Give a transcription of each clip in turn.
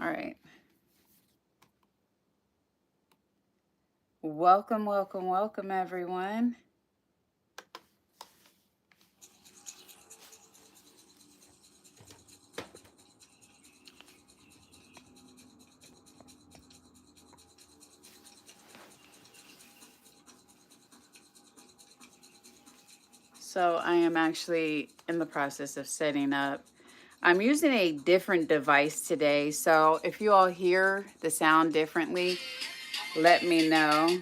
All right. Welcome, welcome, welcome, everyone. So I am actually in the process of setting up. I'm using a different device today. So if you all hear the sound differently, let me know.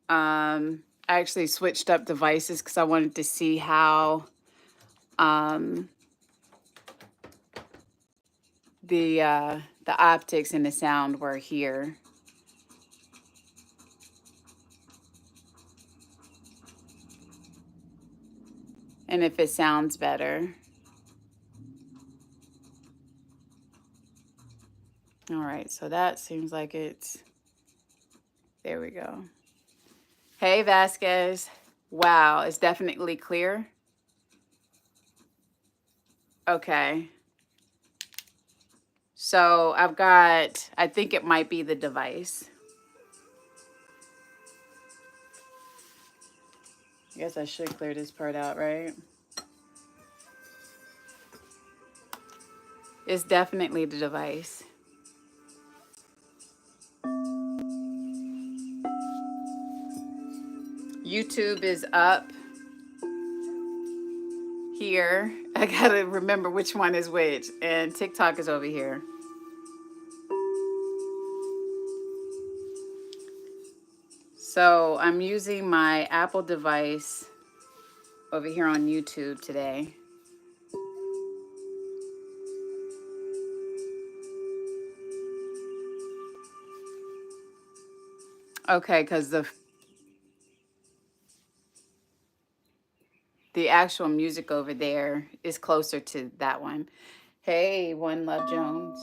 I actually switched up devices because I wanted to see how the optics and the sound were here. And if it sounds better. All right, so that seems like it's, there we go. Hey, Vasquez. Wow, it's definitely clear. Okay. So I've got, I think it might be the device. I guess I should clear this part out, right? It's definitely the device. YouTube is up here. I gotta remember which one is which. And TikTok is over here. So I'm using my Apple device over here on YouTube today. Okay, because the actual music over there is closer to that one. Hey, One Love Jones.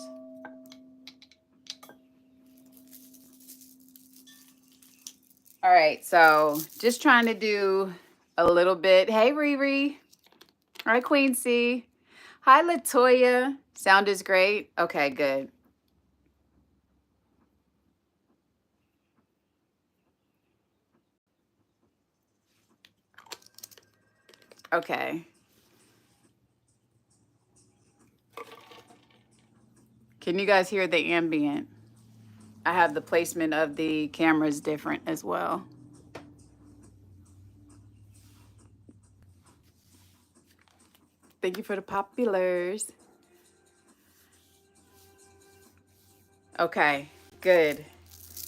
All right, so just trying to do a little bit. Hey, Riri. All right, Queen C. Hi, Latoya. Sound is great. Okay, good. Okay. Can you guys hear the ambient? I have the placement of the cameras different as well. Thank you for the populars. Okay, good.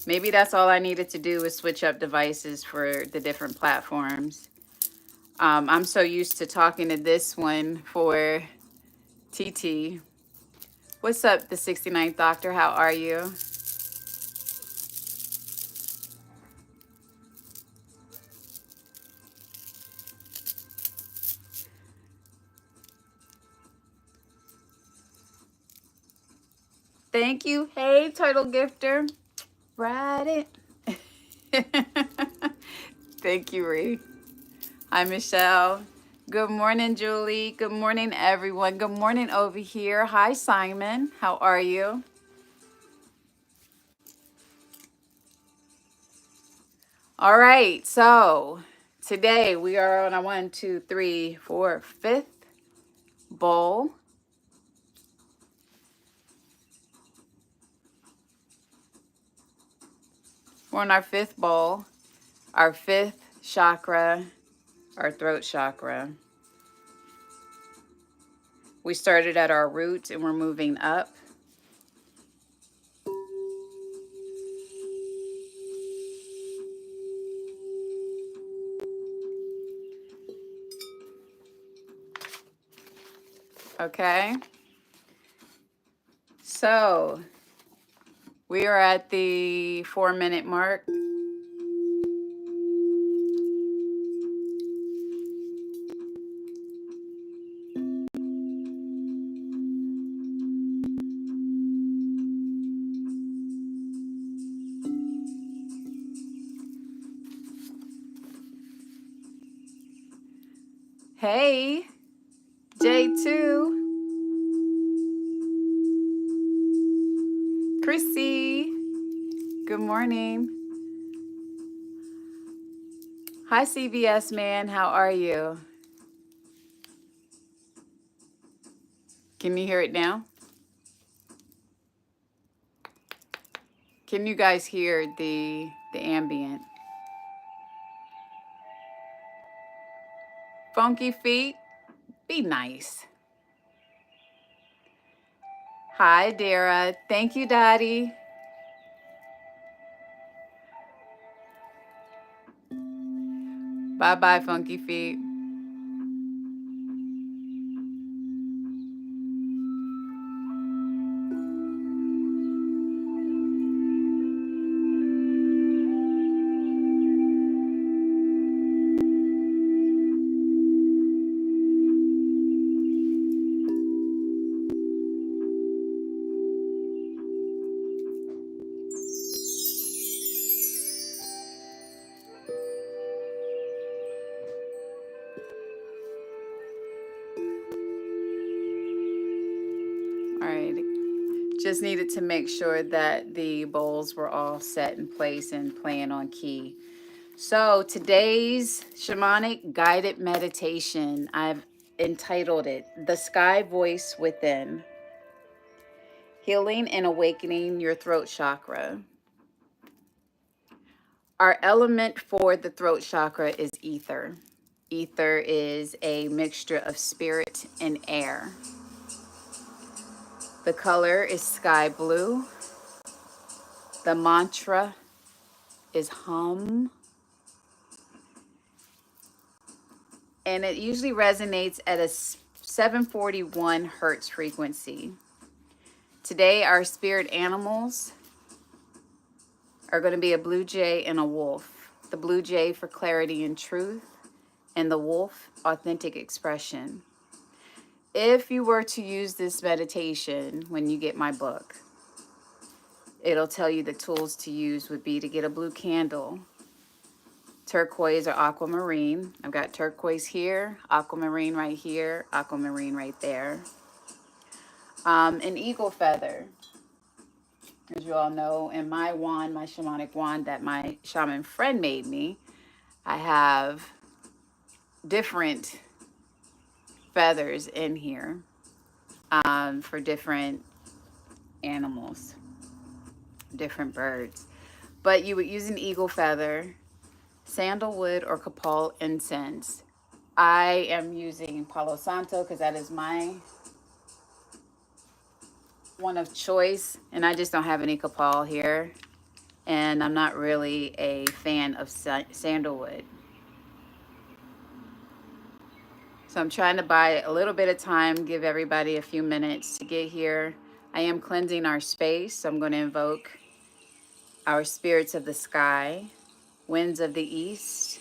Maybe that's all I needed to do is switch up devices for the different platforms. I'm so used to talking to this one for TT. What's up, the 69th Doctor? How are you? Thank you. Hey, Turtle Gifter. Ride it. Thank you, Ree. Hi, Michelle. Good morning, Julie. Good morning, everyone. Good morning over here. Hi, Simon. How are you? All right. So today we are on a 1, 2, 3, 4, 5th bowl. We're on our 5th bowl, our 5th chakra, our throat chakra. We started at our root and we're moving up. Okay. So we are at the 4-minute mark. Hey, J2. Chrissy. Good morning. Hi, CVS man. How are you? Can you hear it now? Can you guys hear the ambient? Funky feet, be nice. Hi, Dara. Thank you, Dottie. Bye-bye, Funky Feet. All right. Just needed to make sure that the bowls were all set in place and playing on key. So today's shamanic guided meditation, I've entitled it, The Sky Voice Within, Healing and Awakening Your Throat Chakra. Our element for the throat chakra is ether. Ether is a mixture of spirit and air. The color is sky blue. The mantra is hum. And it usually resonates at a 741 hertz frequency. Today, our spirit animals are going to be a blue jay and a wolf. The blue jay for clarity and truth, and the wolf, authentic expression. If you were to use this meditation when you get my book, it'll tell you the tools to use would be to get a blue candle, turquoise or aquamarine. I've got turquoise here, aquamarine right here, aquamarine right there. An eagle feather. As you all know, in my wand, my shamanic wand that my shaman friend made me, I have different feathers in here for different animals, different birds. But you would use an eagle feather, sandalwood or copal incense. I am using Palo Santo because that is my one of choice, and I just don't have any copal here, and I'm not really a fan of sandalwood. So I'm trying to buy a little bit of time, give everybody a few minutes to get here. I am cleansing our space, so I'm going to invoke our spirits of the sky, winds of the east,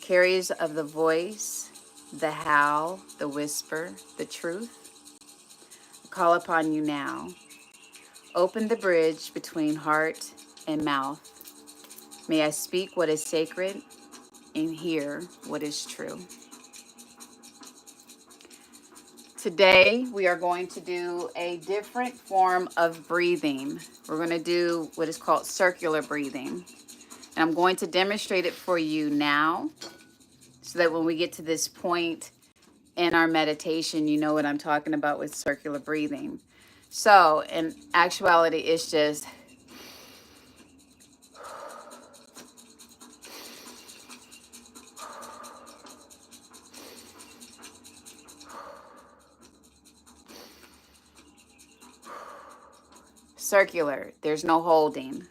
carriers of the voice, the howl, the whisper, the truth. I call upon you now. Open the bridge between heart and mouth. May I speak what is sacred and hear what is true. Today, we are going to do a different form of breathing. We're going to do what is called circular breathing. And I'm going to demonstrate it for you now so that when we get to this point in our meditation, you know what I'm talking about with circular breathing. So, in actuality, it's just circular. There's no holding,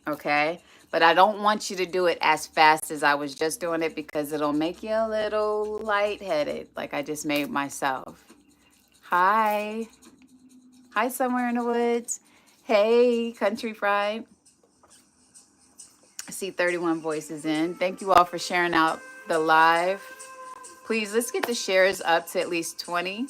okay? But I don't want you to do it as fast as I was just doing it because it'll make you a little lightheaded, like I just made myself. Hi. Hi, somewhere in the woods. Hey, Country Fried. I see 31 voices in. Thank you all for sharing out the live. Please, let's get the shares up to at least 20.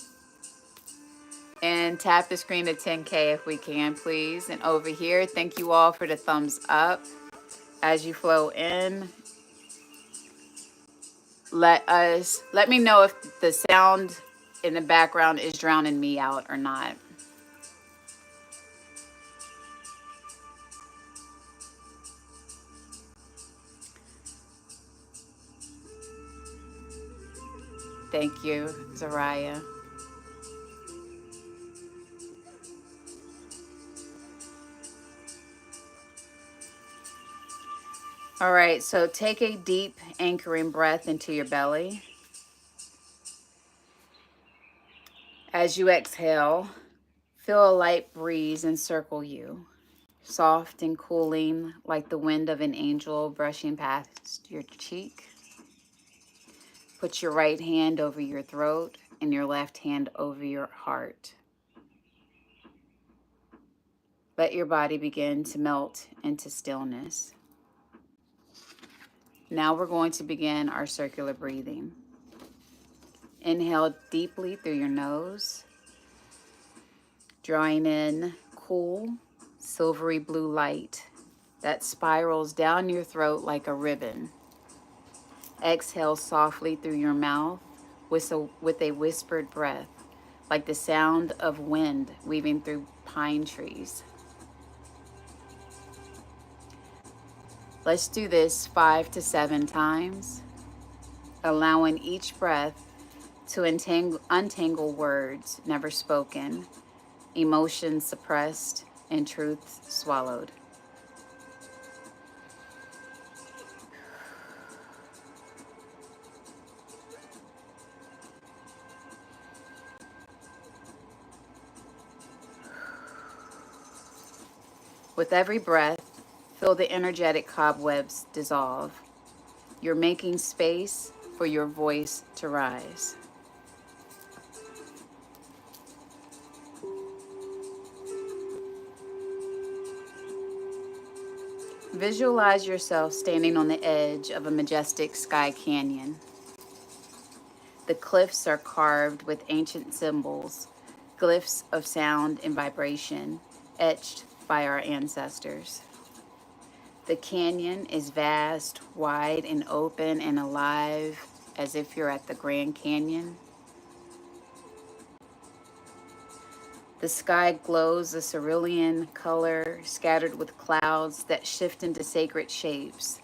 And tap the screen to 10K if we can, please. And over here, thank you all for the thumbs up. As you flow in, let me know if the sound in the background is drowning me out or not. Thank you, Zariah. All right, so take a deep anchoring breath into your belly. As you exhale, feel a light breeze encircle you, soft and cooling like the wind of an angel brushing past your cheek. Put your right hand over your throat and your left hand over your heart. Let your body begin to melt into stillness. Now we're going to begin our circular breathing. Inhale deeply through your nose, drawing in cool, silvery blue light that spirals down your throat like a ribbon. Exhale softly through your mouth with a whispered breath, like the sound of wind weaving through pine trees. Let's do this 5 to 7 times, allowing each breath to untangle words never spoken, emotions suppressed, and truth swallowed. With every breath, feel the energetic cobwebs dissolve. You're making space for your voice to rise. Visualize yourself standing on the edge of a majestic sky canyon. The cliffs are carved with ancient symbols, glyphs of sound and vibration, etched by our ancestors. The canyon is vast, wide, and open and alive, as if you're at the Grand Canyon. The sky glows a cerulean color scattered with clouds that shift into sacred shapes.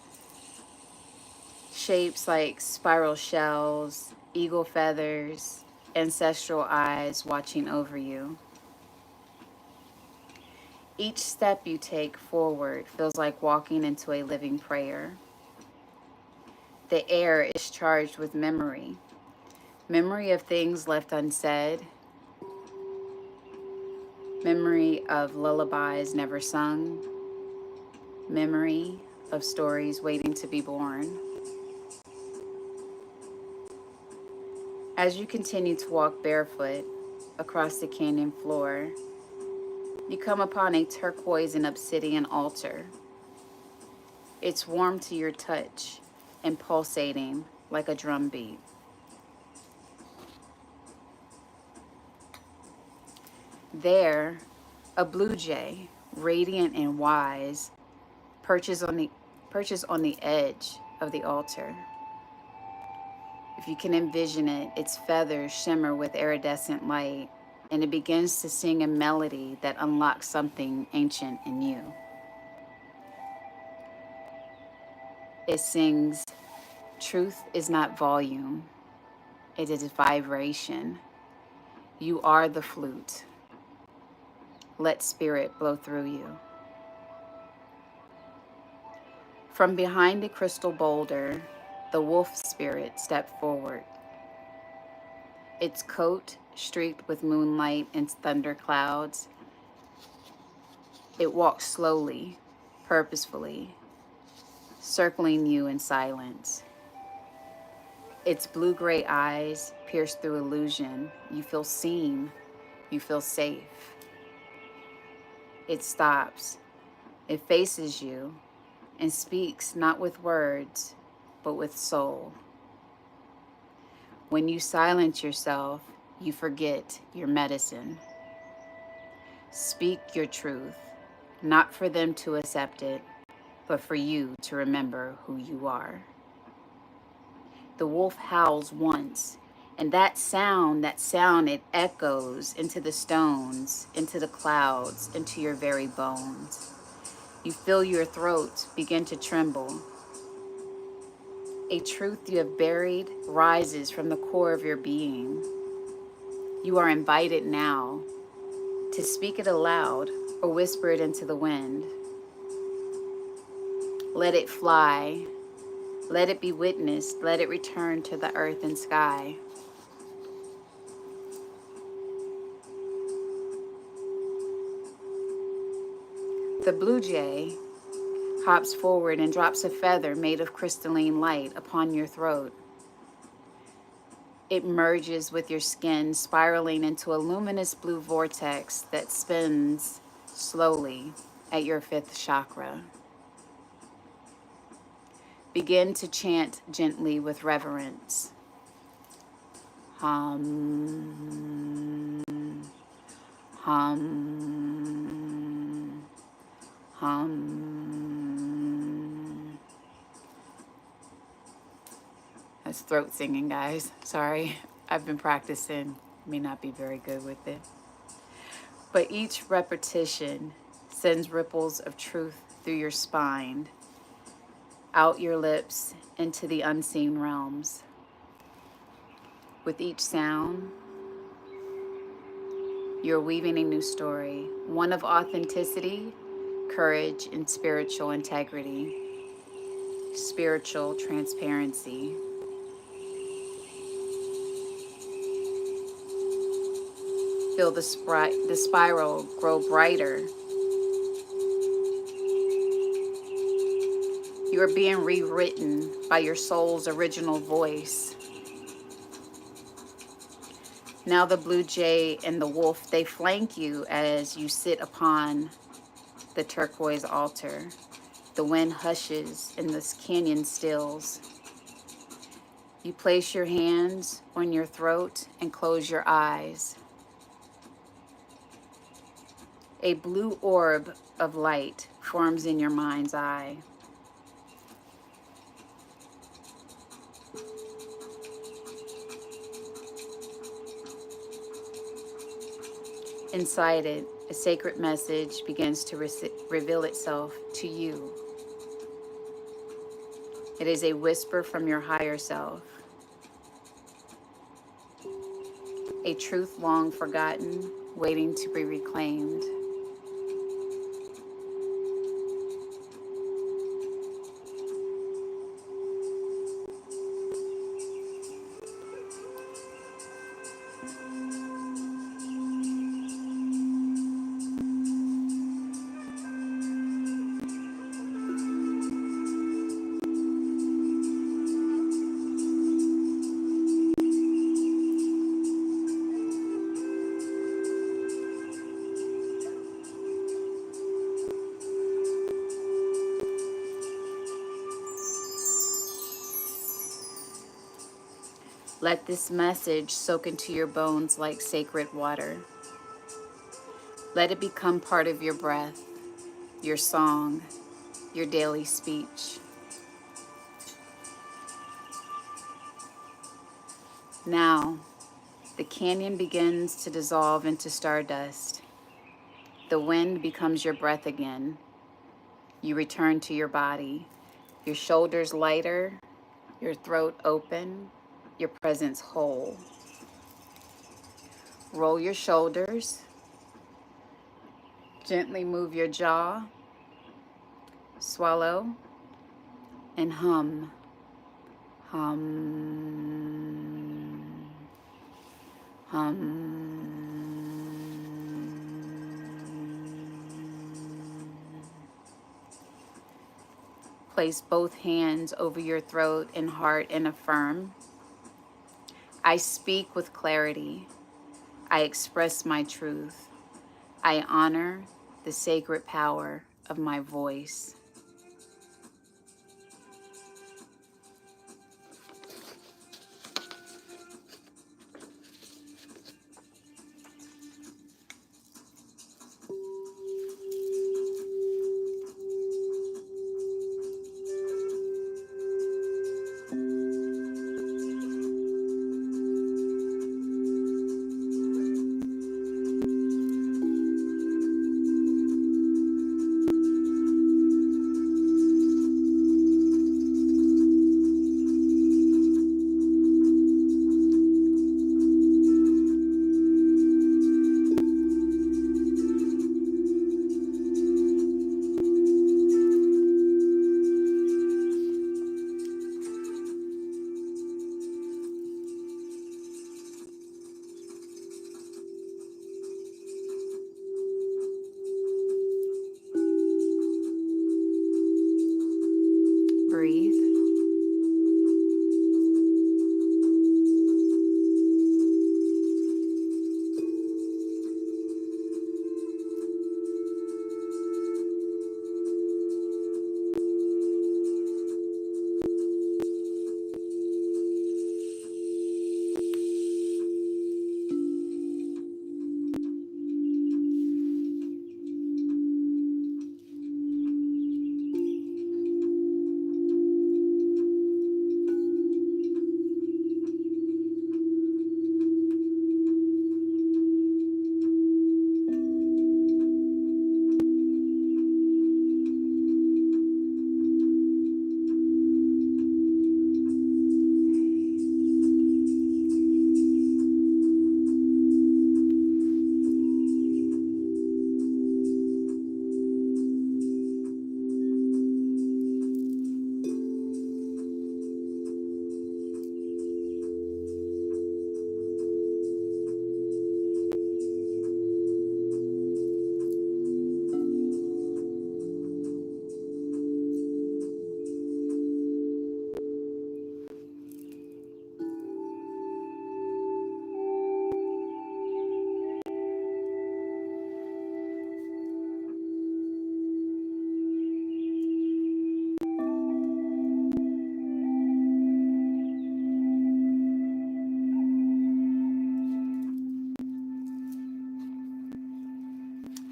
Shapes like spiral shells, eagle feathers, ancestral eyes watching over you. Each step you take forward feels like walking into a living prayer. The air is charged with memory. Memory of things left unsaid. Memory of lullabies never sung. Memory of stories waiting to be born. As you continue to walk barefoot across the canyon floor, you come upon a turquoise and obsidian altar. It's warm to your touch and pulsating like a drum beat. There, a blue jay, radiant and wise, perches on the edge of the altar. If you can envision it, its feathers shimmer with iridescent light, and it begins to sing a melody that unlocks something ancient in you. It sings, "Truth is not volume, it is vibration. You are the flute. Let spirit blow through you." From behind a crystal boulder, the wolf spirit stepped forward. Its coat streaked with moonlight and thunder clouds. It walked slowly, purposefully, circling you in silence. Its blue-gray eyes pierce through illusion. You feel seen. You feel safe. It stops. It faces you and speaks not with words, but with soul. When you silence yourself, you forget your medicine. Speak your truth, not for them to accept it, but for you to remember who you are. The wolf howls once, and that sound, it echoes into the stones, into the clouds, into your very bones. You feel your throat begin to tremble. A truth you have buried rises from the core of your being. You are invited now to speak it aloud or whisper it into the wind. Let it fly. Let it be witnessed. Let it return to the earth and sky. The blue jay hops forward and drops a feather made of crystalline light upon your throat. It merges with your skin, spiraling into a luminous blue vortex that spins slowly at your fifth chakra. Begin to chant gently with reverence. Hum, hum, hum. That's throat singing, guys. Sorry, I've been practicing. May not be very good with it. But each repetition sends ripples of truth through your spine, out your lips, into the unseen realms. With each sound, you're weaving a new story, one of authenticity, courage, and spiritual integrity, spiritual transparency. Feel the spiral grow brighter. You are being rewritten by your soul's original voice. Now the blue jay and the wolf, they flank you as you sit upon the turquoise altar. The wind hushes and the canyon stills. You place your hands on your throat and close your eyes. A blue orb of light forms in your mind's eye. Inside it, a sacred message begins to reveal itself to you. It is a whisper from your higher self, a truth long forgotten, waiting to be reclaimed. Let this message soak into your bones like sacred water. Let it become part of your breath, your song, your daily speech. Now, the canyon begins to dissolve into stardust. The wind becomes your breath again. You return to your body, your shoulders lighter, your throat open, your presence whole. Roll your shoulders. Gently move your jaw. Swallow and hum. Hum. Hum. Place both hands over your throat and heart and affirm. I speak with clarity. I express my truth. I honor the sacred power of my voice.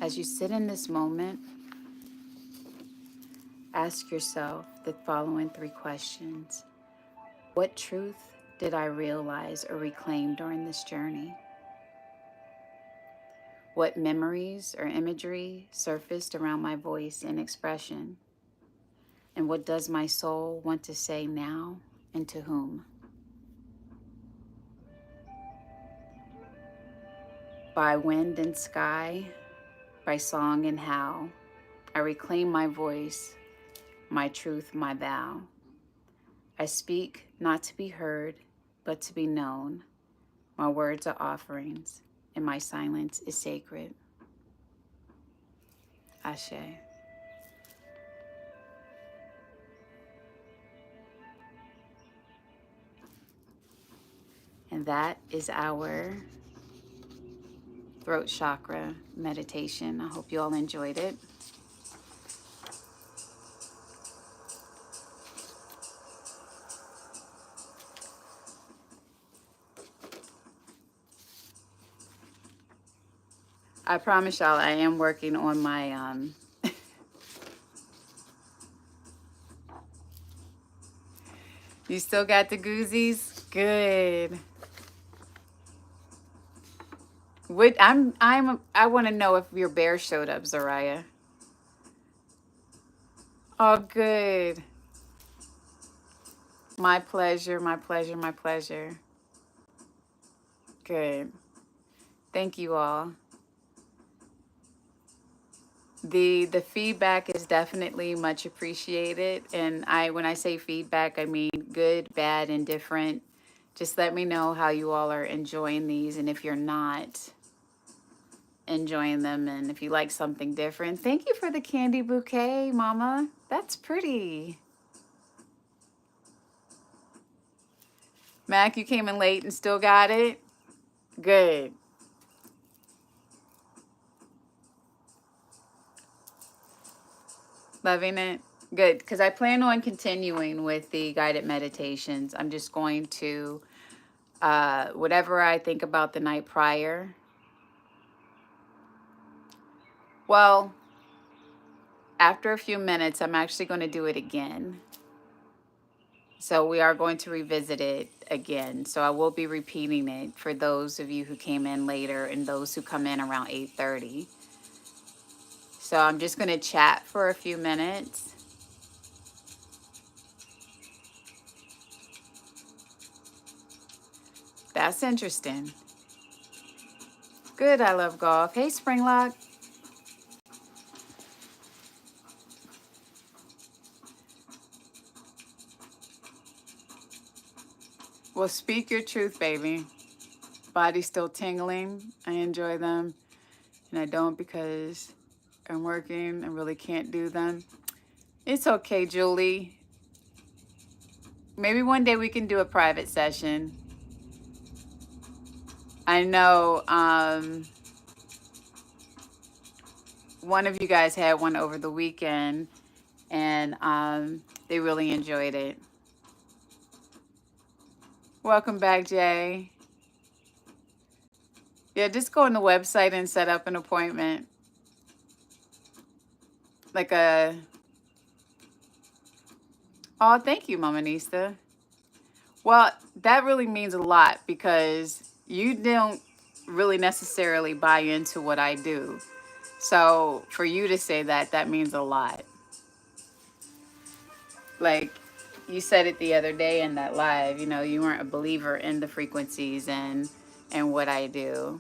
As you sit in this moment, ask yourself the following 3 questions. What truth did I realize or reclaim during this journey? What memories or imagery surfaced around my voice and expression? And what does my soul want to say now, and to whom? By wind and sky, by song and howl, I reclaim my voice, my truth, my vow. I speak not to be heard, but to be known. My words are offerings, and my silence is sacred. Ashe. And that is our throat chakra meditation. I hope you all enjoyed it. I promise y'all I am working on my You still got the goozies? Good. What I want to know if your bear showed up, Zariah. Oh, good. My pleasure, my pleasure, my pleasure. Good. Thank you all. The feedback is definitely much appreciated, and when I say feedback, I mean good, bad, indifferent. Just let me know how you all are enjoying these, and if you're not enjoying them, and if you like something different. Thank you for the candy bouquet, Mama. That's pretty. Mac, you came in late and still got it? Good. Loving it? Good, because I plan on continuing with the guided meditations. I'm just going to, whatever I think about the night prior. Well, after a few minutes, I'm actually going to do it again. So we are going to revisit it again. So I will be repeating it for those of you who came in later and those who come in around 8:30. So I'm just going to chat for a few minutes. That's interesting. Good, I love golf. Hey, Springlock. Well, speak your truth, baby. Body's still tingling. I enjoy them. And I don't because I'm working. I really can't do them. It's okay, Julie. Maybe one day we can do a private session. I know one of you guys had one over the weekend, and they really enjoyed it. Welcome back, Jay. Yeah, just go on the website and set up an appointment. Like a... Oh, thank you, Mama Nista. Well, that really means a lot because you don't really necessarily buy into what I do. So for you to say that, that means a lot. Like you said it the other day in that live, you know, you weren't a believer in the frequencies and what I do.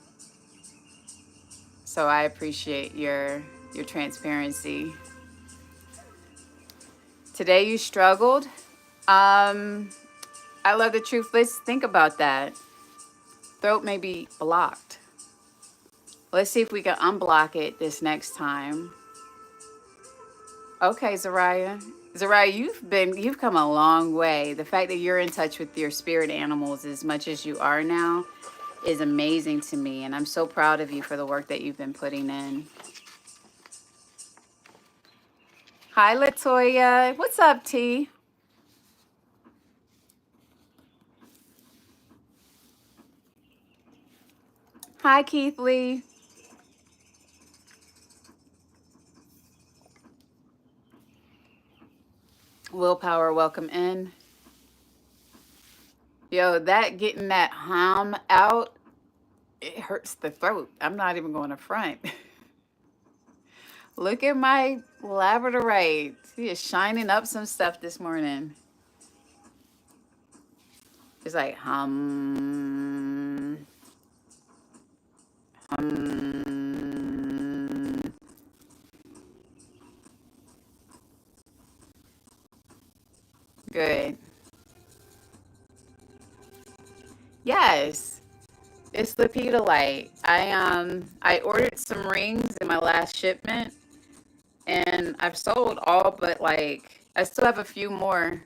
So I appreciate your transparency. Today you struggled. I love the truth. Let's think about that. Throat may be blocked. Let's see if we can unblock it this next time. Okay, Zariah. Zariah, you've come a long way. The fact that you're in touch with your spirit animals as much as you are now is amazing to me, and I'm so proud of you for the work that you've been putting in. Hi, Latoya. What's up, T? Hi, Keith Lee. Willpower, welcome in. Yo, that getting that hum out, it hurts the throat. I'm not even going to front. Look at my labradorite. He is shining up some stuff this morning. It's like hum. Good. Yes, it's lepidolite. I ordered some rings in my last shipment, and I've sold all but like I still have a few more.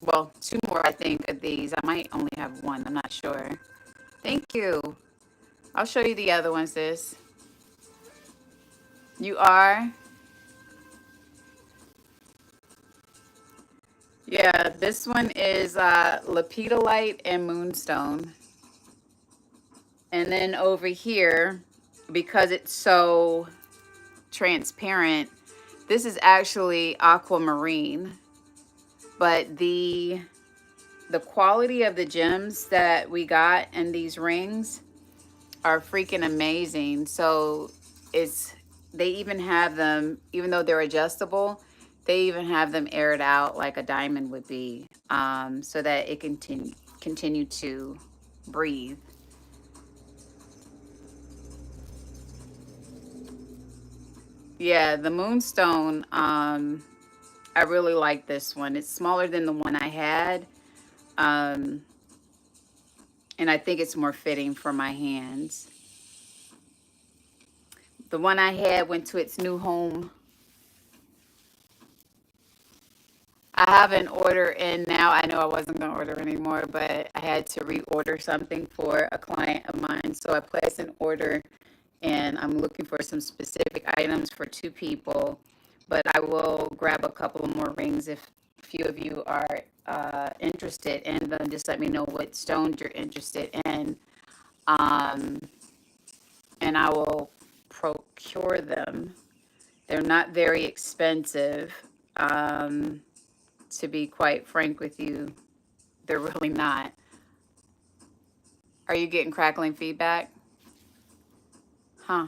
Well, two more I think of these. I might only have one. I'm not sure. Thank you. I'll show you the other ones, sis. You are? Yeah, this one is lepidolite and moonstone. And then over here, because it's so transparent, this is actually aquamarine. But the quality of the gems that we got in these rings are freaking amazing. So they even have them, even though they're adjustable, they even have them aired out like a diamond would be, so that it can continue to breathe. Yeah, the moonstone, I really like this one. It's smaller than the one I had, and I think it's more fitting for my hands. The one I had went to its new home. I have an order in now. I know I wasn't going to order anymore, but I had to reorder something for a client of mine. So I placed an order, and I'm looking for some specific items for two people. But I will grab a couple of more rings if a few of you are interested, and then just let me know what stones you're interested in, and I will procure them. They're not very expensive. To be quite frank with you, they're really not. Are you getting crackling feedback? Huh?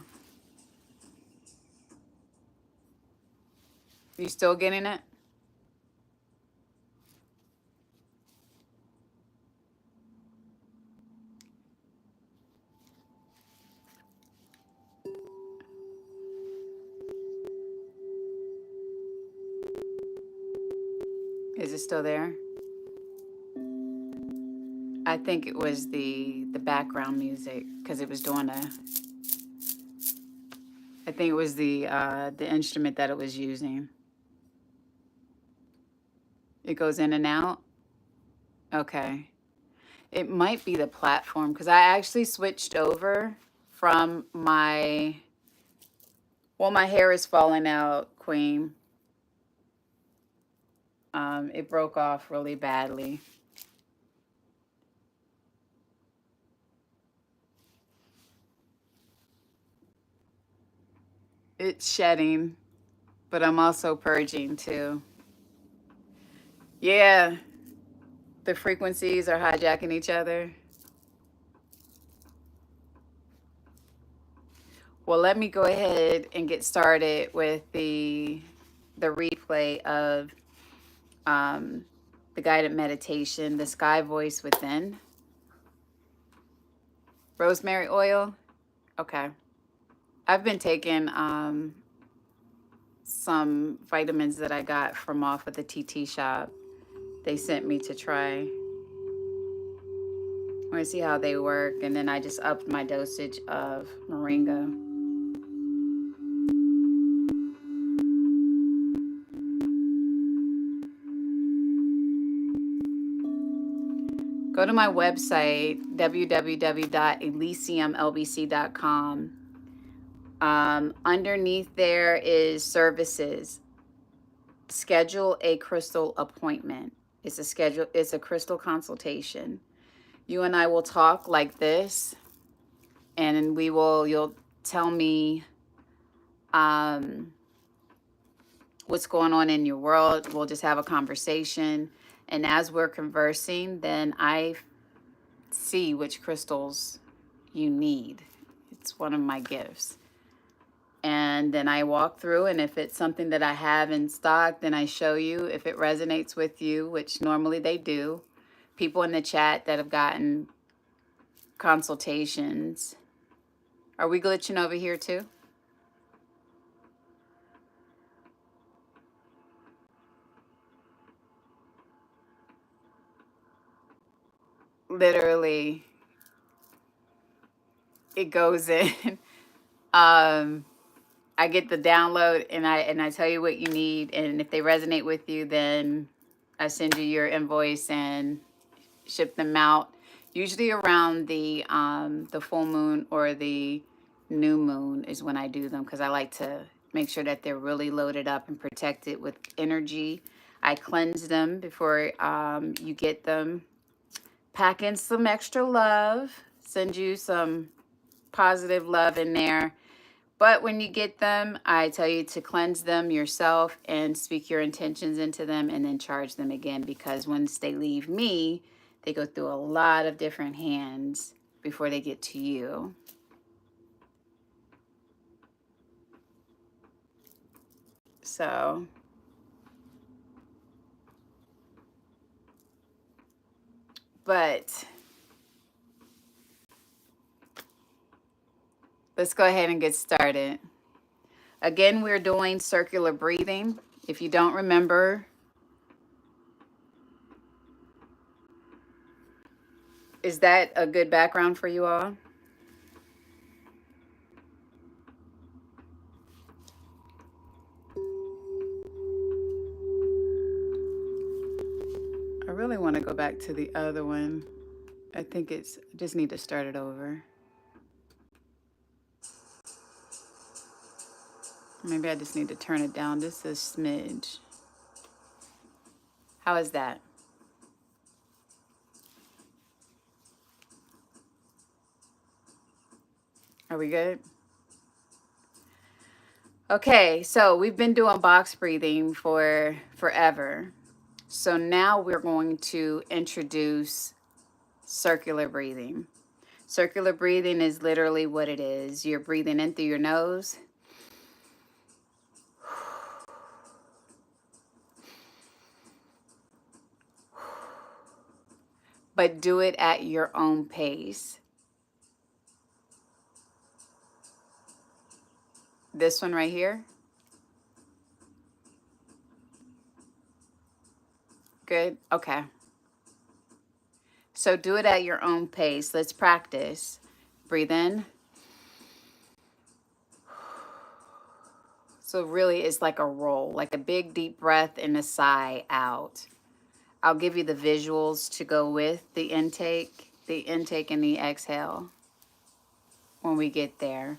You still getting it? Is it still there? I think it was the background music because it was doing a. I think it was the instrument that it was using. It goes in and out. Okay. It might be the platform because I actually switched over from my. Well, my hair is falling out, Queen. It broke off really badly. It's shedding, but I'm also purging too. Yeah, the frequencies are hijacking each other. Well, let me go ahead and get started with the replay of um, the guided meditation, the sky voice within. Rosemary oil. Okay. I've been taking some vitamins that I got from off of the TT shop. They sent me to try. I want to see how they work, and then I just upped my dosage of moringa. Go to my website, www.elysiumlbc.com. Underneath there is services. Schedule a crystal appointment. It's a crystal consultation. You and I will talk like this, and you'll tell me what's going on in your world. We'll just have a conversation. And as we're conversing, then I see which crystals you need. It's one of my gifts. And then I walk through, and if it's something that I have in stock, then I show you. If it resonates with you, which normally they do. People in the chat that have gotten consultations. Are we glitching over here too? Literally, it goes in. I get the download, and I tell you what you need, and if they resonate with you, then I send you your invoice and ship them out. Usually around the full moon or the new moon is when I do them, because I like to make sure that they're really loaded up and protected with energy. I cleanse them before you get them. Pack in some extra love. Send you some positive love in there. But when you get them, I tell you to cleanse them yourself and speak your intentions into them, and then charge them again, because once they leave me, they go through a lot of different hands before they get to you. So, but let's go ahead and get started. Again, we're doing circular breathing. If you don't remember, is that a good background for you all? I really want to go back to the other one. I think I just need to start it over. Maybe I just need to turn it down just a smidge. How is that? Are we good? Okay, so we've been doing box breathing for forever. So now we're going to introduce circular breathing. Circular breathing is literally what it is. You're breathing in through your nose. But do it at your own pace. This one right here. Good? Okay. So do it at your own pace. Let's practice. Breathe in. So really it's like a roll, like a big deep breath and a sigh out. I'll give you the visuals to go with the intake and the exhale when we get there.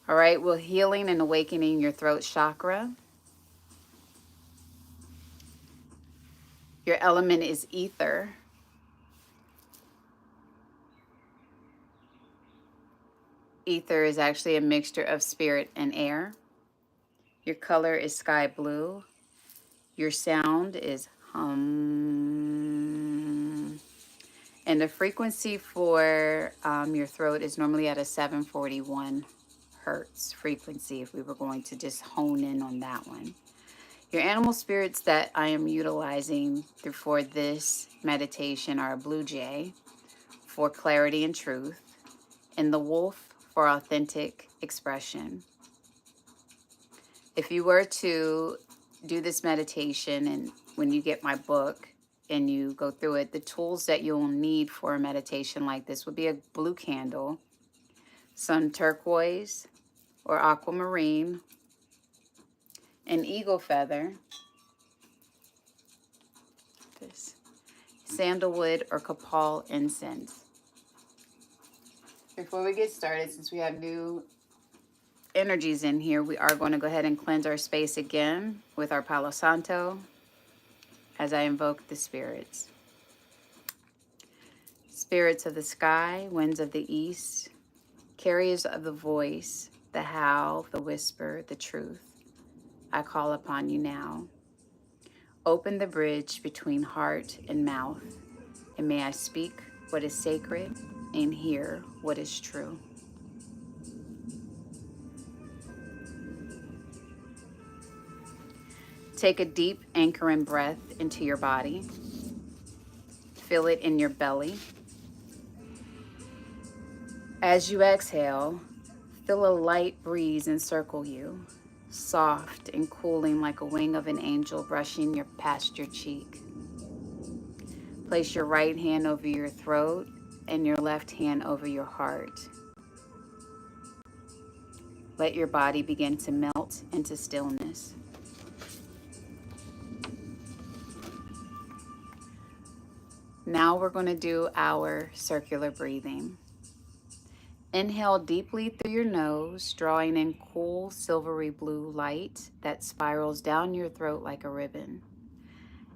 All right, we're healing and awakening your throat chakra. Your element is ether. Ether is actually a mixture of spirit and air. Your color is sky blue. Your sound is hum. And the frequency for your throat is normally at a 741 hertz frequency, if we were going to just hone in on that one. Your animal spirits that I am utilizing for this meditation are a blue jay for clarity and truth, and the wolf for authentic expression. If you were to do this meditation, and when you get my book and you go through it, the tools that you'll need for a meditation like this would be a blue candle, some turquoise or aquamarine, an eagle feather, this sandalwood or copal incense. Before we get started, since we have new energies in here, we are going to go ahead and cleanse our space again with our Palo Santo as I invoke the spirits. Spirits of the sky, winds of the east, carriers of the voice, the howl, the whisper, the truth. I call upon you now. Open the bridge between heart and mouth, and may I speak what is sacred and hear what is true. Take a deep anchoring breath into your body. Feel it in your belly. As you exhale, feel a light breeze encircle you, soft and cooling like a wing of an angel brushing past your cheek. Place your right hand over your throat and your left hand over your heart. Let your body begin to melt into stillness. Now we're going to do our circular breathing. Inhale deeply through your nose, drawing in cool silvery blue light that spirals down your throat like a ribbon.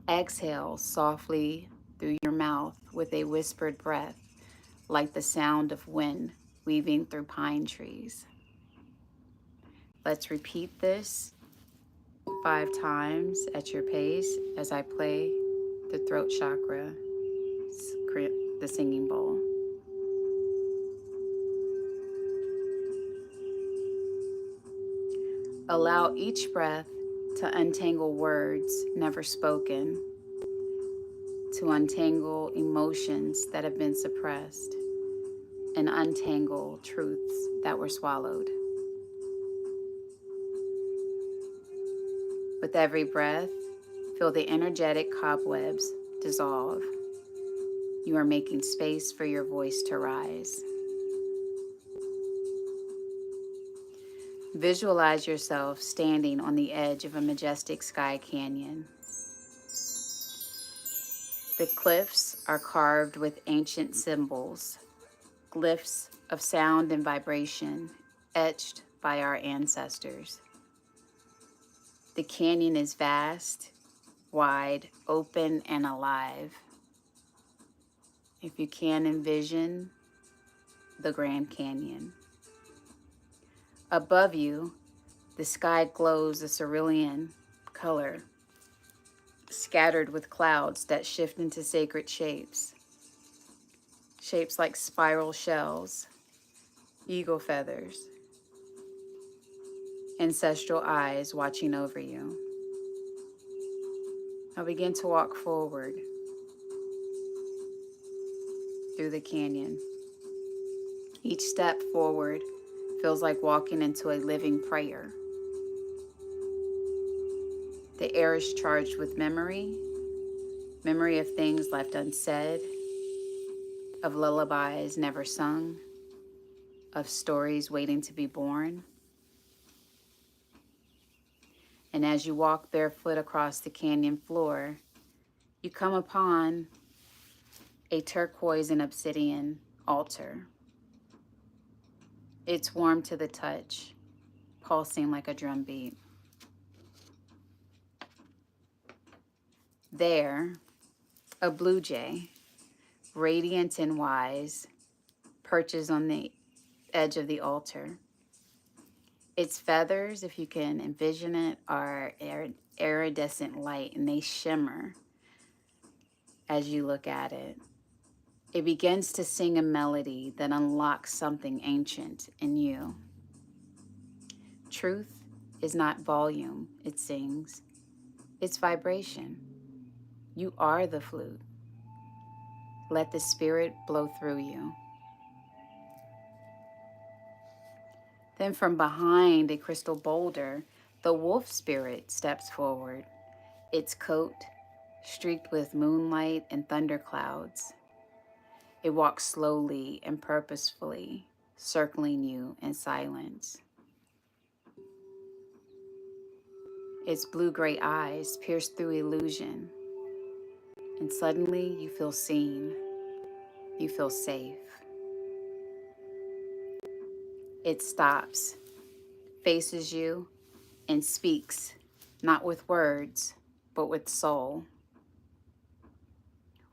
Exhale softly through your mouth with a whispered breath, like the sound of wind weaving through pine trees. Let's repeat this 5 times at your pace as I play the throat chakra, the singing bowl. Allow each breath to untangle words never spoken, to untangle emotions that have been suppressed, and untangle truths that were swallowed. With every breath, feel the energetic cobwebs dissolve. You are making space for your voice to rise. Visualize yourself standing on the edge of a majestic sky canyon. The cliffs are carved with ancient symbols, glyphs of sound and vibration etched by our ancestors. The canyon is vast, wide, open, and alive. If you can envision the Grand Canyon. Above you, the sky glows a cerulean color, scattered with clouds that shift into sacred shapes. Shapes like spiral shells, eagle feathers, ancestral eyes watching over you. Now begin to walk forward through the canyon. Each step forward feels like walking into a living prayer. The air is charged with memory of things left unsaid, of lullabies never sung, of stories waiting to be born. And as you walk barefoot across the canyon floor, you come upon a turquoise and obsidian altar. It's warm to the touch, pulsing like a drumbeat. There, a blue jay, radiant and wise, perches on the edge of the altar. Its feathers, if you can envision it, are iridescent light, and they shimmer as you look at it. It begins to sing a melody that unlocks something ancient in you. Truth is not volume, it sings. It's vibration. You are the flute. Let the spirit blow through you. Then from behind a crystal boulder, the wolf spirit steps forward, its coat streaked with moonlight and thunderclouds. It walks slowly and purposefully, circling you in silence. Its blue-gray eyes pierce through illusion, and suddenly you feel seen. You feel safe. It stops, faces you, and speaks, not with words, but with soul.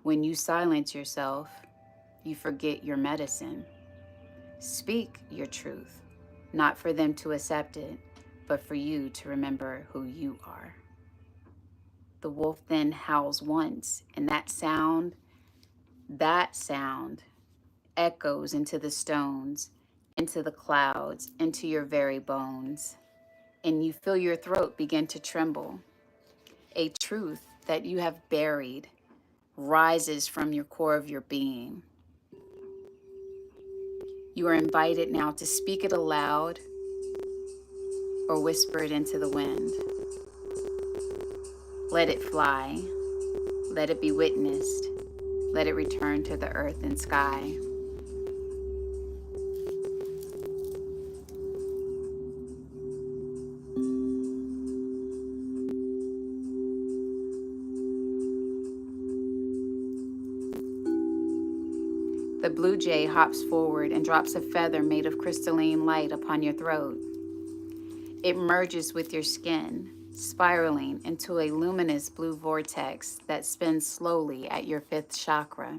When you silence yourself, you forget your medicine. Speak your truth, not for them to accept it, but for you to remember who you are. The wolf then howls once, and that sound echoes into the stones, into the clouds, into your very bones, and you feel your throat begin to tremble. A truth that you have buried rises from your core of your being. You are invited now to speak it aloud or whisper it into the wind. Let it fly. Let it be witnessed. Let it return to the earth and sky. The blue jay hops forward and drops a feather made of crystalline light upon your throat. It merges with your skin, spiraling into a luminous blue vortex that spins slowly at your fifth chakra.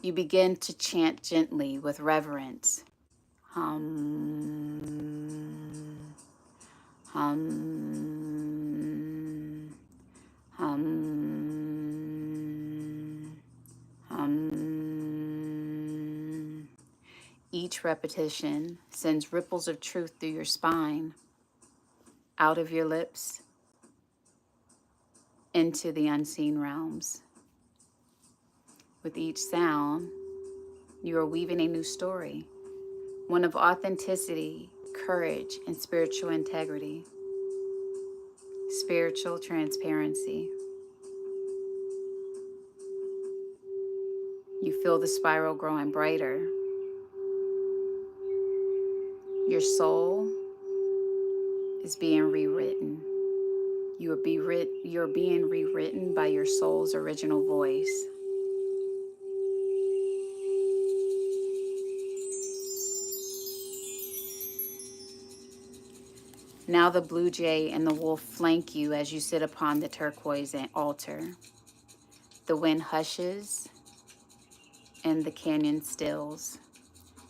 You begin to chant gently with reverence. Hum, hum, hum, hum. Each repetition sends ripples of truth through your spine, out of your lips, into the unseen realms. With each sound, you are weaving a new story, one of authenticity, courage, and spiritual integrity, spiritual transparency. You feel the spiral growing brighter. Your soul is being rewritten. You are being rewritten by your soul's original voice. Now the blue jay and the wolf flank you as you sit upon the turquoise altar. The wind hushes and the canyon stills.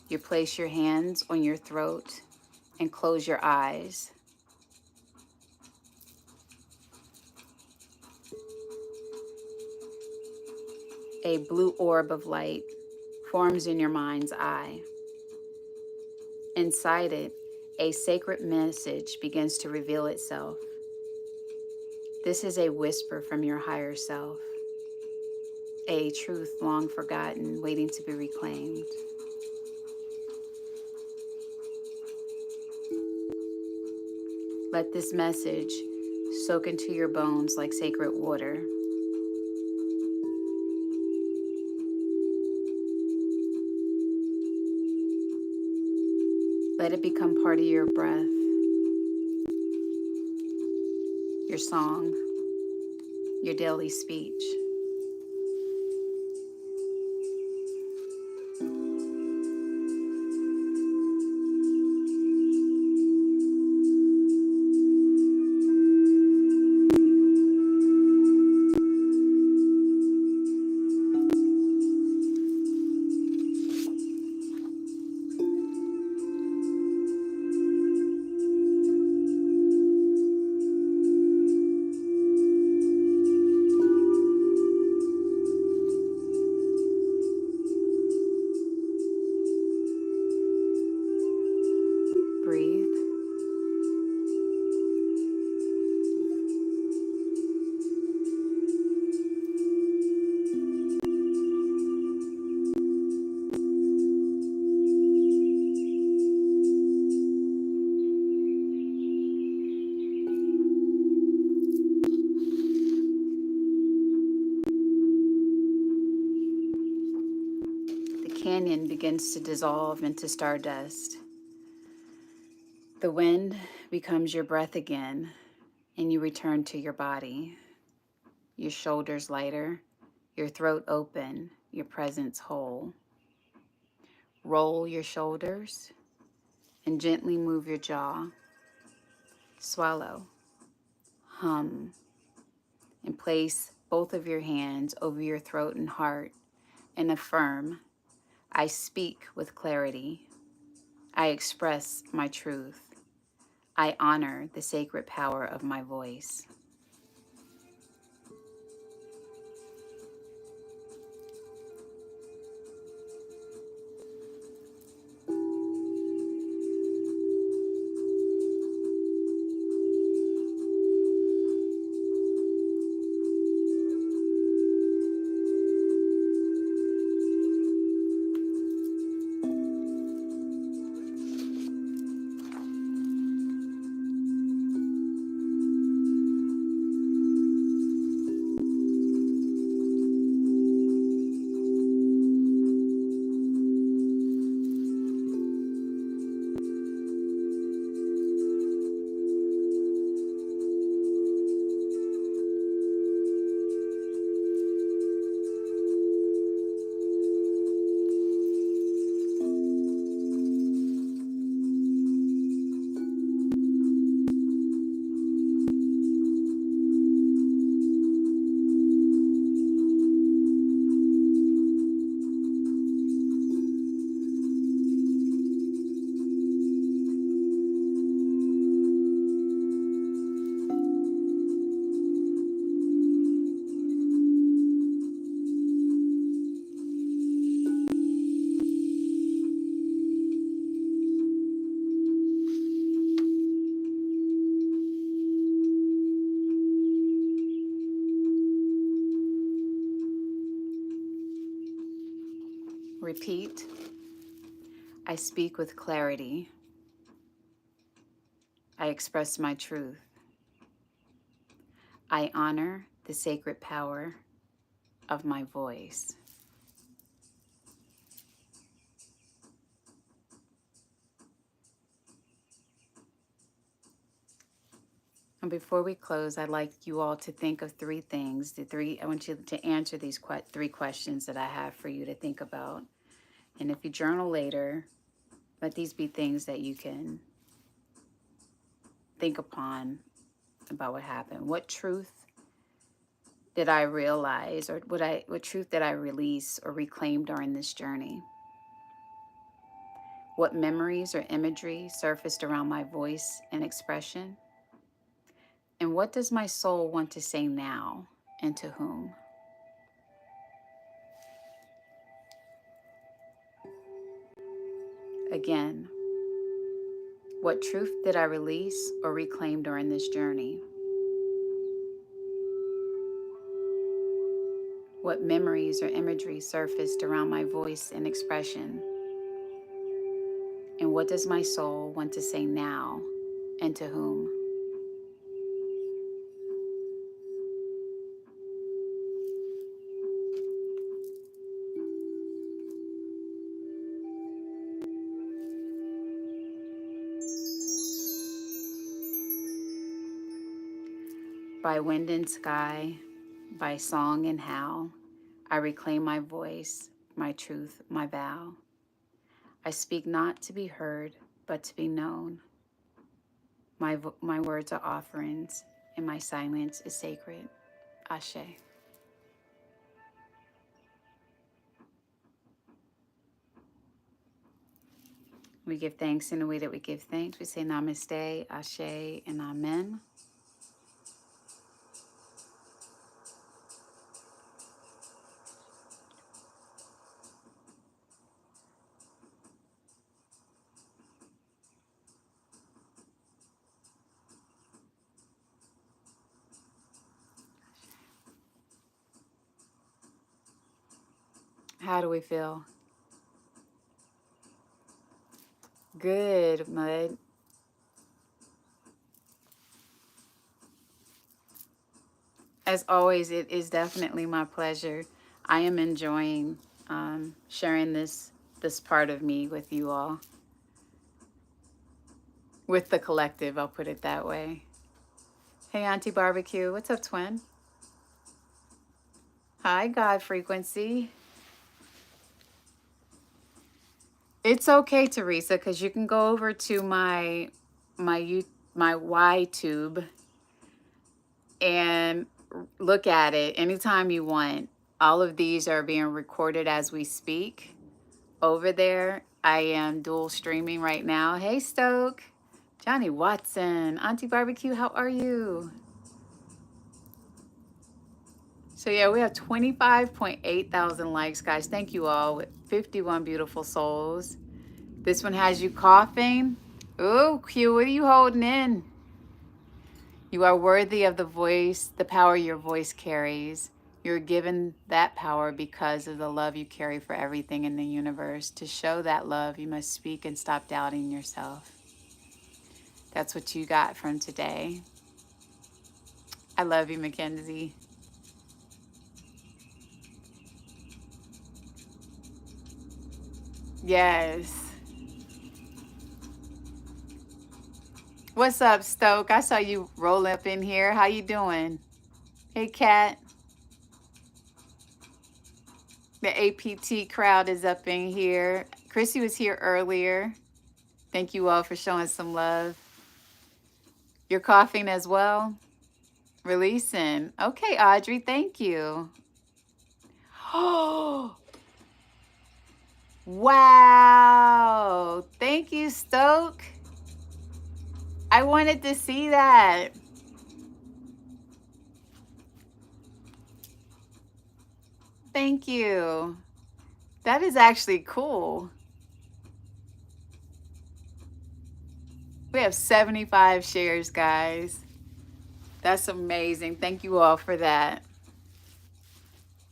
You place your hands on your throat and close your eyes. A blue orb of light forms in your mind's eye. Inside it, a sacred message begins to reveal itself. This is a whisper from your higher self, a truth long forgotten, waiting to be reclaimed. Let this message soak into your bones like sacred water. Let it become part of your breath, your song, your daily speech. Breathe. The canyon begins to dissolve into stardust. The wind becomes your breath again, and you return to your body. Your shoulders lighter, your throat open, your presence whole. Roll your shoulders and gently move your jaw. Swallow, hum, and place both of your hands over your throat and heart and affirm, I speak with clarity. I express my truth. I honor the sacred power of my voice. Repeat. I speak with clarity. I express my truth. I honor the sacred power of my voice. And before we close, I'd like you all to think of three things. I want you to answer these three questions that I have for you to think about. And if you journal later, let these be things that you can think upon about what happened. What truth did I realize, or what truth did I release or reclaim during this journey? What memories or imagery surfaced around my voice and expression? And what does my soul want to say now, and to whom? Again, what truth did I release or reclaim during this journey? What memories or imagery surfaced around my voice and expression? And what does my soul want to say now, and to whom? By wind and sky, by song and howl, I reclaim my voice, my truth, my vow. I speak not to be heard, but to be known. My words are offerings, and my silence is sacred. Ashe. We give thanks in the way that we give thanks. We say namaste, ashe, and amen. How do we feel? Good, Mud. As always, it is definitely my pleasure. I am enjoying sharing this part of me with you all, with the collective. I'll put it that way. Hey, Auntie Barbecue, what's up, twin? Hi, God Frequency. It's okay, Teresa, because you can go over to my YTube and look at it anytime you want. All of these are being recorded as we speak over there. I am dual streaming right now. Hey, Stoke. Johnny Watson, Auntie Barbecue, how are you? So yeah, we have 25.8 thousand likes, guys. Thank you all with 51 beautiful souls. This one has you coughing. Ooh, Q, what are you holding in? You are worthy of the voice, the power your voice carries. You're given that power because of the love you carry for everything in the universe. To show that love, you must speak and stop doubting yourself. That's what you got from today. I love you, Mackenzie. Yes. What's up, Stoke? I saw you roll up in here. How you doing? Hey, Kat. The APT crowd is up in here. Chrissy was here earlier. Thank you all for showing some love. You're coughing as well? Releasing. Okay, Audrey, thank you. Oh, wow. Thank you, Stoke. I wanted to see that. Thank you. That is actually cool. We have 75 shares, guys. That's amazing. Thank you all for that.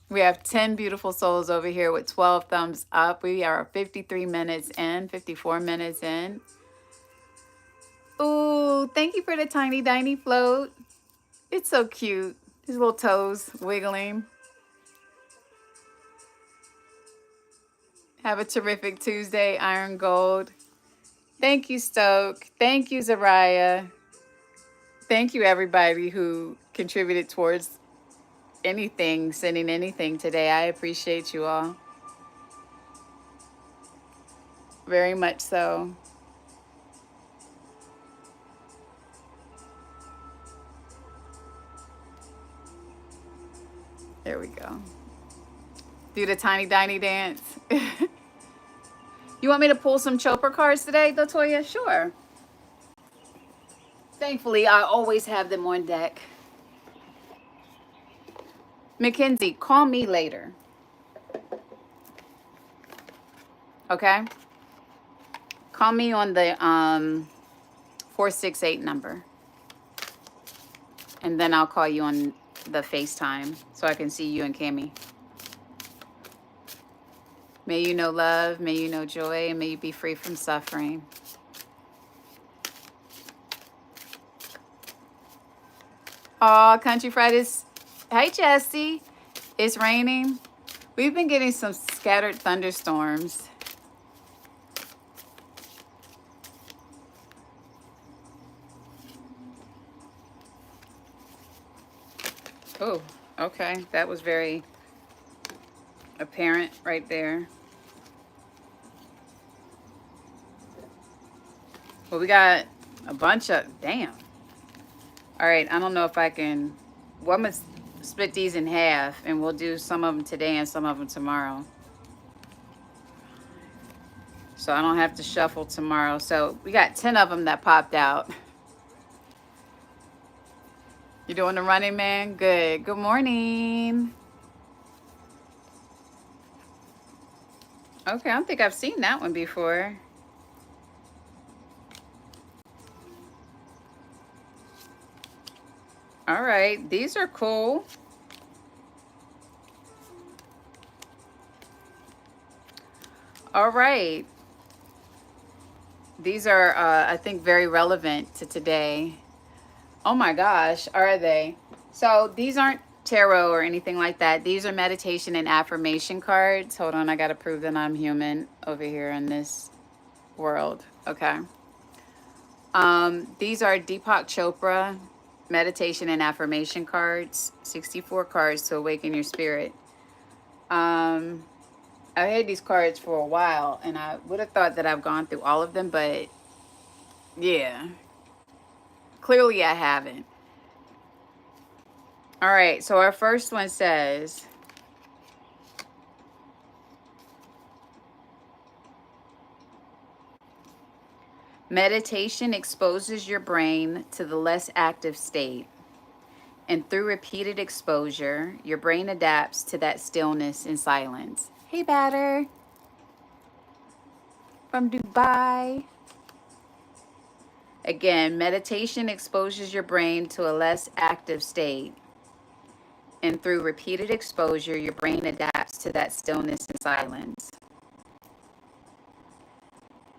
We have 10 beautiful souls over here with 12 thumbs up. We are 53 minutes in, 54 minutes in. Ooh, thank you for the tiny, tiny float. It's so cute. His little toes wiggling. Have a terrific Tuesday, Iron Gold. Thank you, Stoke. Thank you, Zariah. Thank you, everybody who contributed towards anything, sending anything today. I appreciate you all. Very much so. There we go. Do the tiny, tiny dance. You want me to pull some Chopper cards today, Latoya? Sure. Thankfully, I always have them on deck. Mackenzie, call me later. Okay? Call me on the 468 number. And then I'll call you on the FaceTime so I can see you and Cammie. May you know love, may you know joy, and may you be free from suffering. Oh, Country Fridays. Hey, Jesse. It's raining. We've been getting some scattered thunderstorms. Oh, okay. That was very apparent right there. Well, we got a bunch of, damn. All right, I don't know if I can, well, I'm going to split these in half and we'll do some of them today and some of them tomorrow. So I don't have to shuffle tomorrow. So we got 10 of them that popped out. You doing the running, man? Good. Good morning. Okay, I don't think I've seen that one before. All right, these are cool. All right. These are, I think, very relevant to today. Oh my gosh, are they? So these aren't tarot or anything like that. These are meditation and affirmation cards. Hold on, I got to prove that I'm human over here in this world. Okay. These are Deepak Chopra meditation and affirmation cards. 64 cards to awaken your spirit. I had these cards for a while, and I would have thought that I've gone through all of them, but yeah, clearly I haven't. All right, so our first one says, Meditation exposes your brain to the less active state, and through repeated exposure, your brain adapts to that stillness and silence. Hey, Batter from Dubai. Again, meditation exposes your brain to a less active state, and through repeated exposure, your brain adapts to that stillness and silence.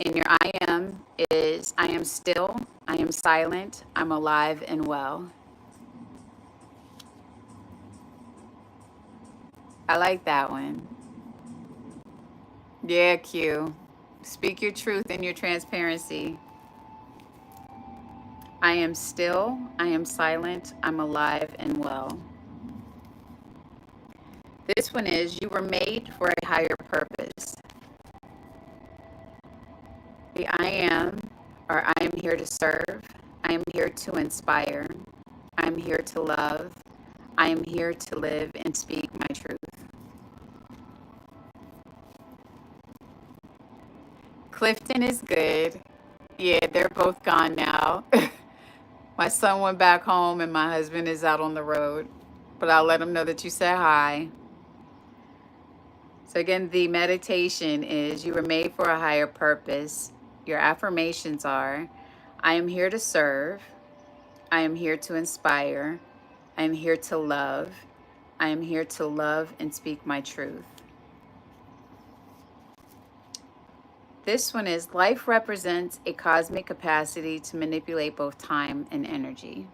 And your I am is I am still, I am silent, I'm alive and well. I like that one. Yeah, Q. Speak your truth and your transparency. I am still, I am silent, I'm alive and well. This one is you were made for a higher purpose. The I am, or I am here to serve, I am here to inspire, I am here to love, I am here to live and speak my truth. Clifton is good. Yeah, they're both gone now. My son went back home and my husband is out on the road. But I'll let him know that you said hi. So again, the meditation is you were made for a higher purpose. Your affirmations are, I am here to serve. I am here to inspire. I am here to love. I am here to love and speak my truth. This one is life represents a cosmic capacity to manipulate both time and energy.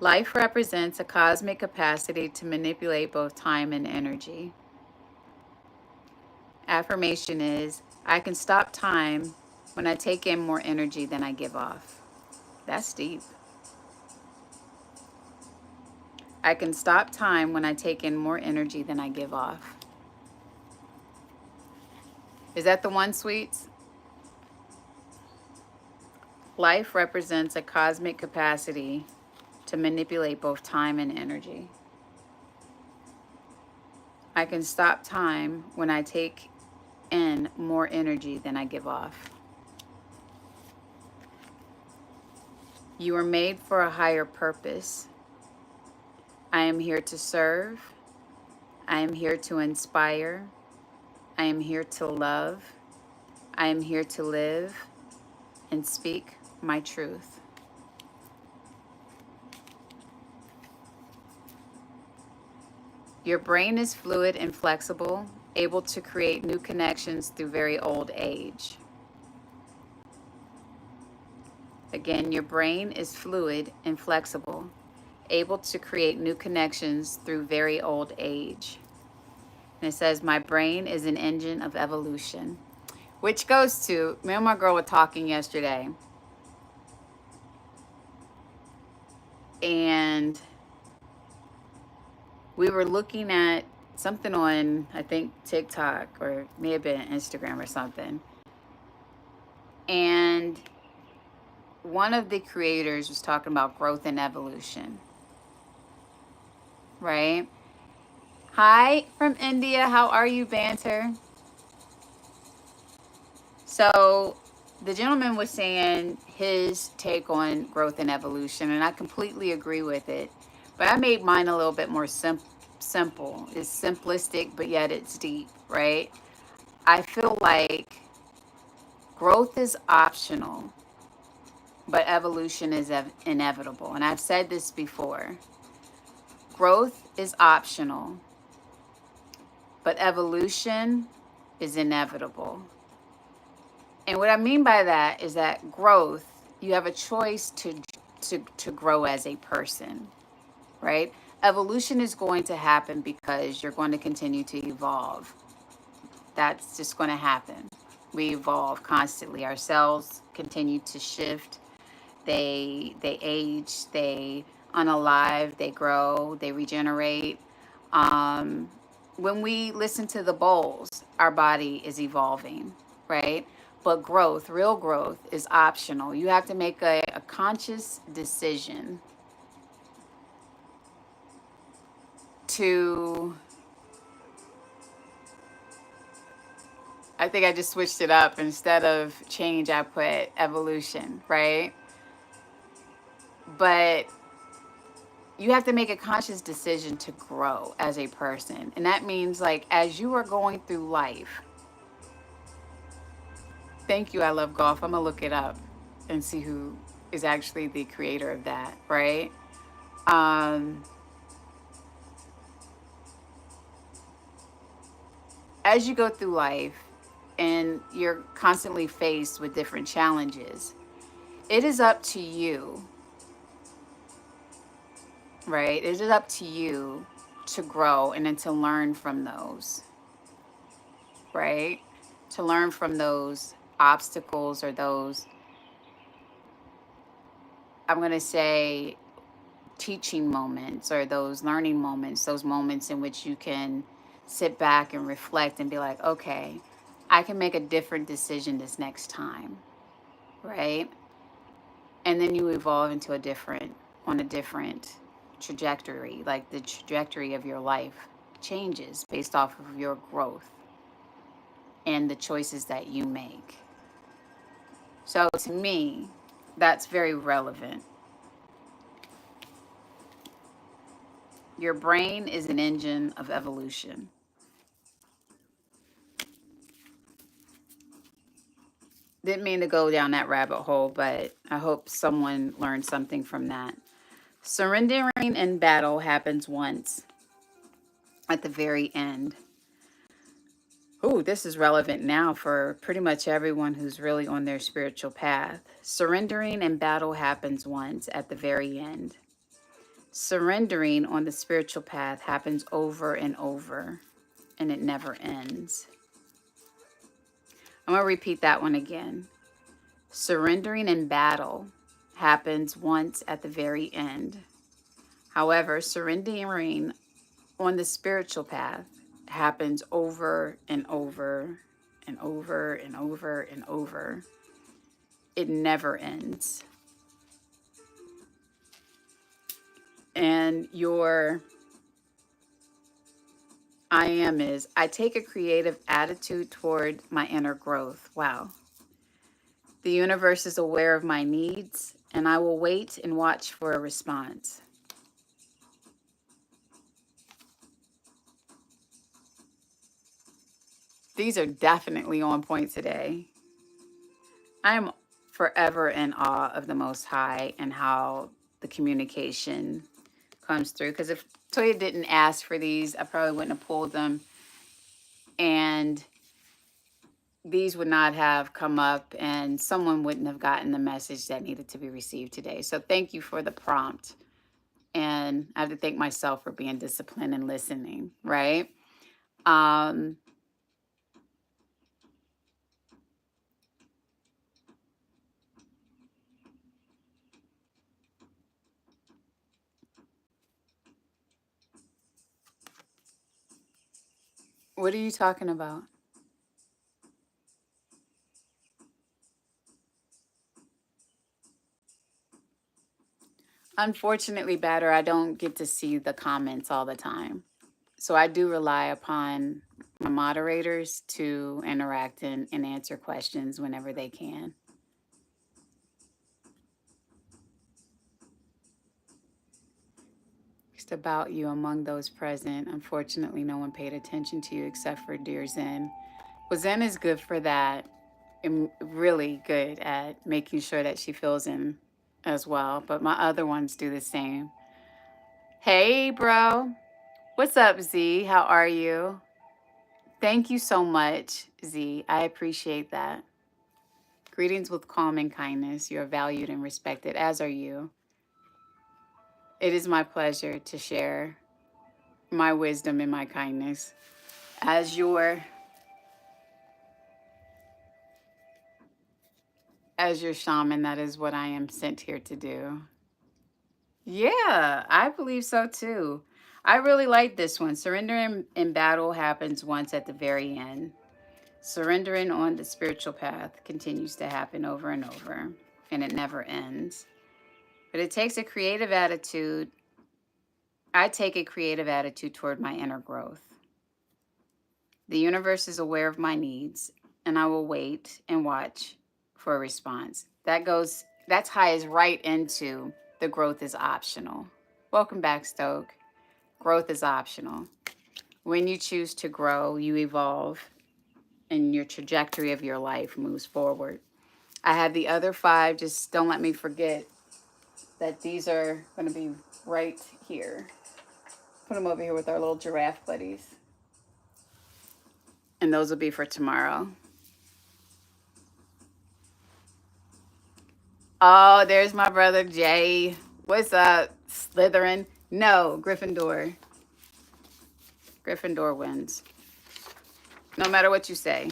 Life represents a cosmic capacity to manipulate both time and energy. Affirmation is, I can stop time when I take in more energy than I give off. That's deep. I can stop time when I take in more energy than I give off. Is that the one, sweets? Life represents a cosmic capacity to manipulate both time and energy. I can stop time when I take in more energy than I give off. You are made for a higher purpose. I am here to serve. I am here to inspire. I am here to love. I am here to live and speak my truth. Your brain is fluid and flexible, able to create new connections through very old age. Again, your brain is fluid and flexible, able to create new connections through very old age. And it says, my brain is an engine of evolution. Which goes to, me and my girl were talking yesterday. And we were looking at something on, I think, TikTok, or it may have been Instagram or something. And one of the creators was talking about growth and evolution, right? Hi from India. How are you, Banter? So the gentleman was saying his take on growth and evolution, and I completely agree with it. But I made mine a little bit more simple. It's simplistic, but yet it's deep, right? I feel like growth is optional, but evolution is inevitable. And I've said this before. Growth is optional, but evolution is inevitable. And what I mean by that is that growth, you have a choice to grow as a person, right? Evolution is going to happen because you're going to continue to evolve. That's just going to happen. We evolve constantly. Our cells continue to shift. They age, they unalive, they grow, they regenerate. When we listen to the bowls, our body is evolving, right? But growth, real growth, is optional. You have to make a conscious decision to, I think I just switched it up. Instead of change, I put evolution, right? But you have to make a conscious decision to grow as a person. And that means, like, as you are going through life, thank you, I love golf. I'm going to look it up and see who is actually the creator of that, right? Um, as you go through life and you're constantly faced with different challenges, it is up to you, right? It is up to you to grow and then to learn from those, right? To learn from those obstacles or those, I'm going to say, teaching moments or those learning moments, those moments in which you can sit back and reflect and be like, okay, I can make a different decision this next time, right? And then you evolve into on a different trajectory. Like the trajectory of your life changes based off of your growth and the choices that you make. So to me, that's very relevant. Your brain is an engine of evolution. Didn't mean to go down that rabbit hole, but I hope someone learned something from that. Surrendering in battle happens once at the very end. Ooh, this is relevant now for pretty much everyone who's really on their spiritual path. Surrendering in battle happens once at the very end. Surrendering on the spiritual path happens over and over, and it never ends. I'm going to repeat that one again. Surrendering in battle happens once at the very end. However, surrendering on the spiritual path happens over and over and over and over and over. It never ends. And your I am is, I take a creative attitude toward my inner growth. Wow. The universe is aware of my needs, and I will wait and watch for a response. These are definitely on point today. I am forever in awe of the Most High and how the communication comes through. Because if Toya didn't ask for these, I probably wouldn't have pulled them. And these would not have come up and someone wouldn't have gotten the message that needed to be received today. So thank you for the prompt. And I have to thank myself for being disciplined and listening, right? What are you talking about? Unfortunately, Batter, I don't get to see the comments all the time. So I do rely upon my moderators to interact and answer questions whenever they can. Just about you among those present. Unfortunately, no one paid attention to you except for dear Zen. Well, Zen is good for that and really good at making sure that she fills in as well. But my other ones do the same. Hey, bro. What's up, Z? How are you? Thank you so much, Z. I appreciate that. Greetings with calm and kindness. You are valued and respected, as are you. It is my pleasure to share my wisdom and my kindness. As your shaman, that is what I am sent here to do. Yeah, I believe so too. I really like this one. Surrendering in battle happens once at the very end. Surrendering on the spiritual path continues to happen over and over, and it never ends. But it takes a creative attitude I take a creative attitude toward my inner growth. The universe is aware of my needs, and I will wait and watch for a response. That ties right into the growth is optional. Welcome back, Stoke. Growth is optional. When you choose to grow, you evolve, and your trajectory of your life moves forward. I have the other 5. Just don't let me forget that these are going to be right here. Put them over here with our little giraffe buddies. And those will be for tomorrow. Oh, there's my brother Jay. What's up, Slytherin? No, Gryffindor. Gryffindor wins. No matter what you say.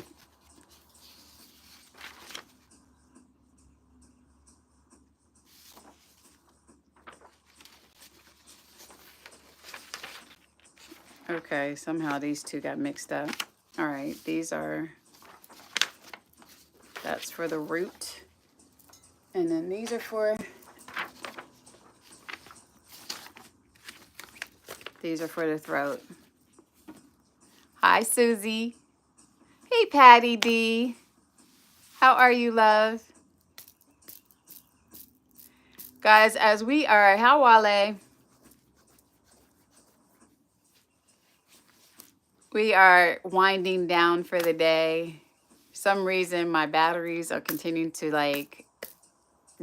Okay, somehow these two got mixed up. All right, that's for the root. And then these are for the throat. Hi, Susie. Hey, Patty D. How are you, love? Guys, as we are, how Wale? We are winding down for the day. For some reason, my batteries are continuing to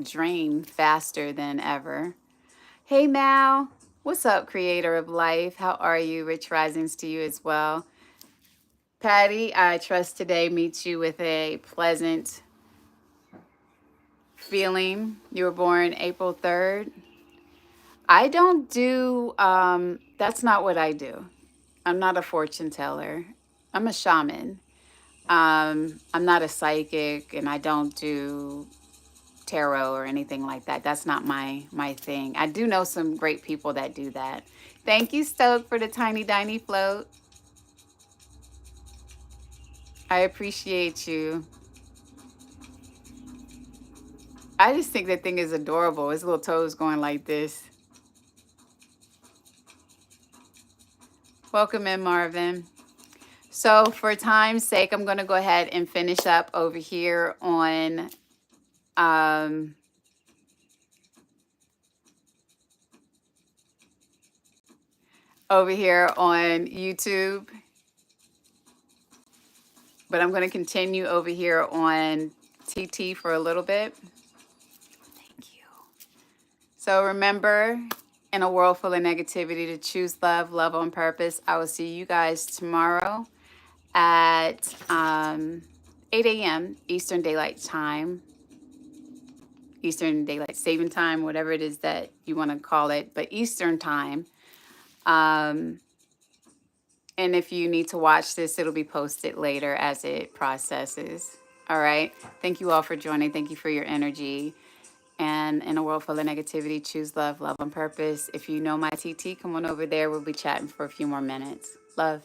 drain faster than ever. Hey, Mal. What's up, creator of life? How are you? Rich risings to you as well. Patty, I trust today meets you with a pleasant feeling. You were born April 3rd. I don't do, that's not what I do. I'm not a fortune teller. I'm a shaman. I'm not a psychic, and I don't do tarot or anything like that. That's not my thing. I do know some great people that do that. Thank you, Stoke, for the tiny diny float. I appreciate you. I just think that thing is adorable. His little toes going like this. Welcome in, Marvin. So for time's sake, I'm going to go ahead and finish up over here on YouTube. But I'm going to continue over here on TT for a little bit. Thank you. So remember, in a world full of negativity, to choose love, love on purpose. I will see you guys tomorrow at 8 a.m. Eastern Daylight Time. Eastern Daylight Saving Time, whatever it is that you want to call it, but Eastern Time. And if you need to watch this, it'll be posted later as it processes. All right. Thank you all for joining. Thank you for your energy. And in a world full of negativity, choose love, love on purpose. If you know my TT, come on over there. We'll be chatting for a few more minutes. Love.